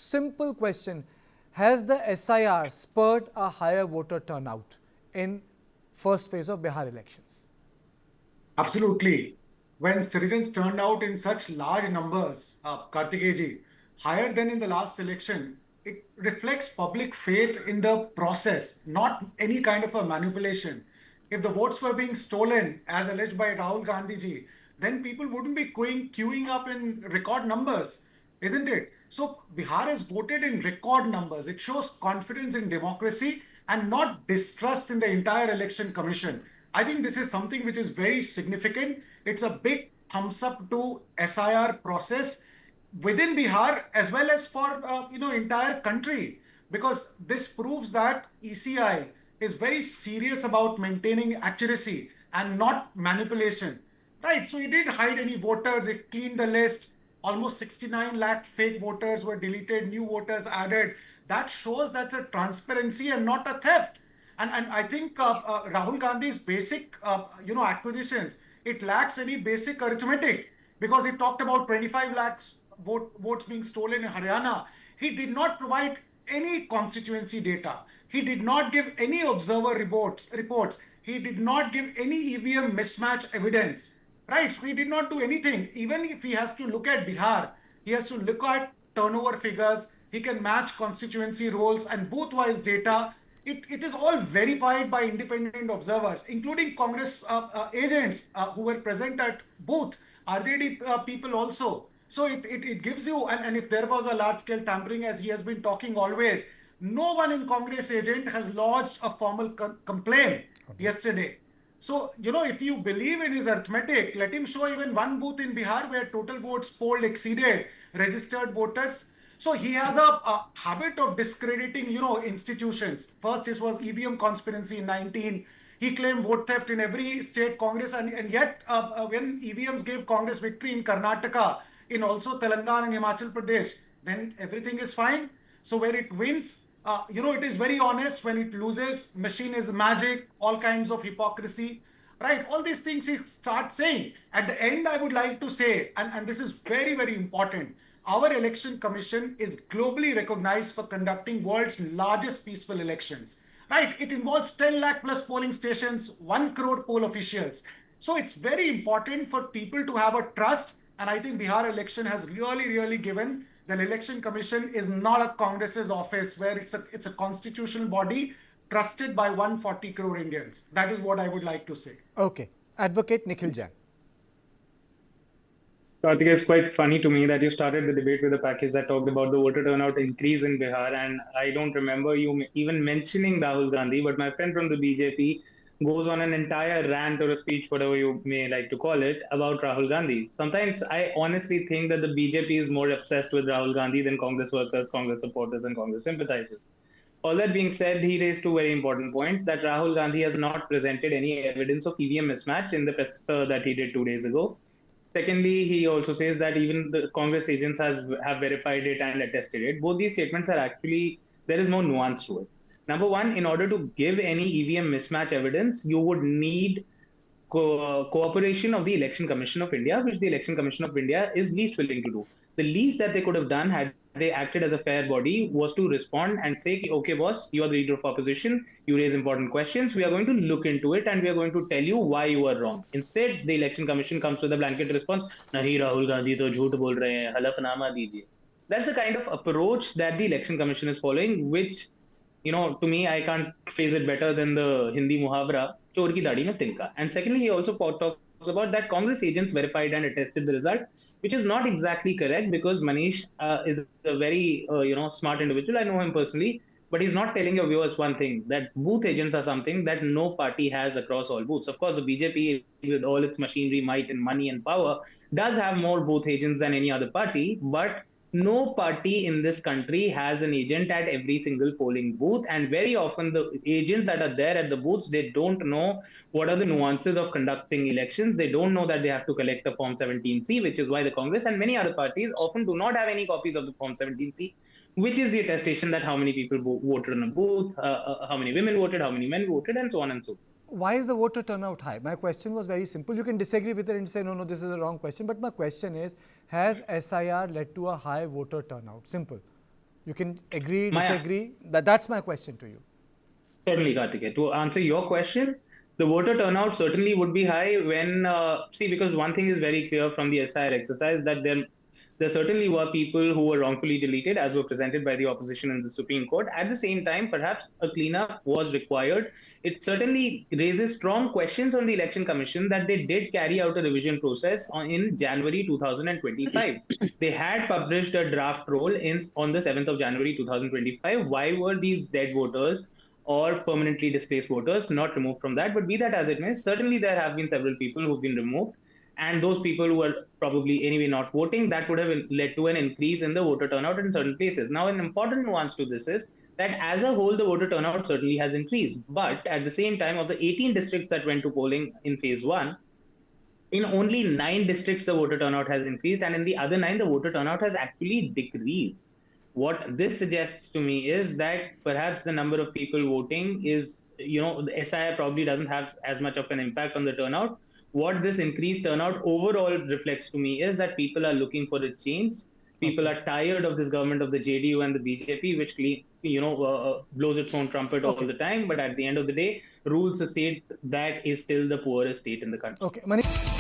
Simple question. Has the SIR spurred a higher voter turnout in first phase of Bihar elections? Absolutely. When citizens turned out in such large numbers, Kartikeji, higher than in the last election, it reflects public faith in the process, not any kind of a manipulation. If the votes were being stolen, as alleged by Rahul Gandhi ji, then people wouldn't be queuing up in record numbers, isn't it? So Bihar has voted in record numbers. It shows confidence in democracy and not distrust in the entire election commission. I think this is something which is very significant. It's a big thumbs up to SIR process within Bihar as well as for entire country, because this proves that ECI is very serious about maintaining accuracy and not manipulation. Right, so it didn't hide any voters. It cleaned the list. Almost 69 lakh fake voters were deleted, new voters added. That shows that's a transparency and not a theft. And I think Rahul Gandhi's basic acquisitions, it lacks any basic arithmetic, because he talked about 25 lakhs votes being stolen in Haryana. He did not provide any constituency data. He did not give any observer reports. He did not give any EVM mismatch evidence. Right, so he did not do anything. Even if he has to look at Bihar, he has to look at turnover figures. He can match constituency rolls and booth-wise data. It is all verified by independent observers, including Congress agents who were present at booth, RJD people also. So it gives you, and if there was a large-scale tampering, as he has been talking always, no one in Congress agent has lodged a formal complaint yesterday. So, if you believe in his arithmetic, let him show even one booth in Bihar where total votes polled exceeded registered voters. So he has a habit of discrediting, institutions. First, it was EVM conspiracy in 19. He claimed vote theft in every state Congress, and yet when EVMs gave Congress victory in Karnataka, in also Telangana and Himachal Pradesh, then everything is fine. So where it wins, it is very honest. When it loses, machine is magic, all kinds of hypocrisy, right? All these things he starts saying. At the end, I would like to say, and this is very, very important, our election commission is globally recognized for conducting world's largest peaceful elections, right? It involves 10 lakh plus polling stations, 1 crore poll officials. So it's very important for people to have a trust. And I think Bihar election has really, really given the election commission is not a Congress's office where it's a constitutional body trusted by 140 crore Indians. That is what I would like to say. Okay. Advocate Nikhil Jain. So I think it's quite funny to me that you started the debate with a package that talked about the voter turnout increase in Bihar, and I don't remember you even mentioning Rahul Gandhi, but my friend from the BJP goes on an entire rant or a speech, whatever you may like to call it, about Rahul Gandhi. Sometimes I honestly think that the BJP is more obsessed with Rahul Gandhi than Congress workers, Congress supporters, and Congress sympathizers. All that being said, he raised two very important points: that Rahul Gandhi has not presented any evidence of EVM mismatch in the press that he did 2 days ago. Secondly, he also says that even the Congress agents have verified it and attested it. Both these statements are actually, there is more nuance to it. Number one, in order to give any EVM mismatch evidence, you would need cooperation of the Election Commission of India, which the Election Commission of India is least willing to do. The least that they could have done had they acted as a fair body was to respond and say, okay, boss, you are the leader of opposition, you raise important questions, we are going to look into it and we are going to tell you why you are wrong. Instead, the Election Commission comes with a blanket response, nahi Rahul Gandhi to jhoot bol rahe hain, halafnama dijiye. That's the kind of approach that the Election Commission is following, which, to me, I can't phrase it better than the Hindi muhavra, chor ki dadi mein tinka. And secondly, he also talks about that Congress agents verified and attested the result, which is not exactly correct, because Manish is a very smart individual. I know him personally, but he's not telling your viewers one thing, that booth agents are something that no party has across all booths. Of course, the BJP, with all its machinery, might, and money and power, does have more booth agents than any other party, but no party in this country has an agent at every single polling booth, and very often the agents that are there at the booths, they don't know what are the nuances of conducting elections. They don't know that they have to collect the Form 17C, which is why the Congress and many other parties often do not have any copies of the Form 17C, which is the attestation that how many people voted in a booth, how many women voted, how many men voted, and so on and so forth. Why is the voter turnout high? My question was very simple. You can disagree with it and say, no, this is a wrong question. But my question is, has SIR led to a high voter turnout? Simple. You can agree, My- disagree. That's my question to you. Certainly, Karthikeya. To answer your question, the voter turnout certainly would be high when, because one thing is very clear from the SIR exercise that there certainly were people who were wrongfully deleted, as were presented by the opposition in the Supreme Court. At the same time, perhaps a cleanup was required. It certainly raises strong questions on the Election Commission that they did carry out a revision process in January 2025. They had published a draft roll on the 7th of January 2025. Why were these dead voters or permanently displaced voters not removed from that? But be that as it may, certainly there have been several people who've been removed. And those people who were probably anyway not voting, that would have led to an increase in the voter turnout in certain places. Now, an important nuance to this is that as a whole, the voter turnout certainly has increased. But at the same time, of the 18 districts that went to polling in phase one, in only 9 districts, the voter turnout has increased. And in the other 9, the voter turnout has actually decreased. What this suggests to me is that perhaps the number of people voting is, the SIR probably doesn't have as much of an impact on the turnout. What this increased turnout overall reflects to me is that people are looking for a change. People are tired of this government of the JDU and the BJP, which blows its own trumpet all the time. But at the end of the day, rules the state that is still the poorest state in the country. Okay, Manish.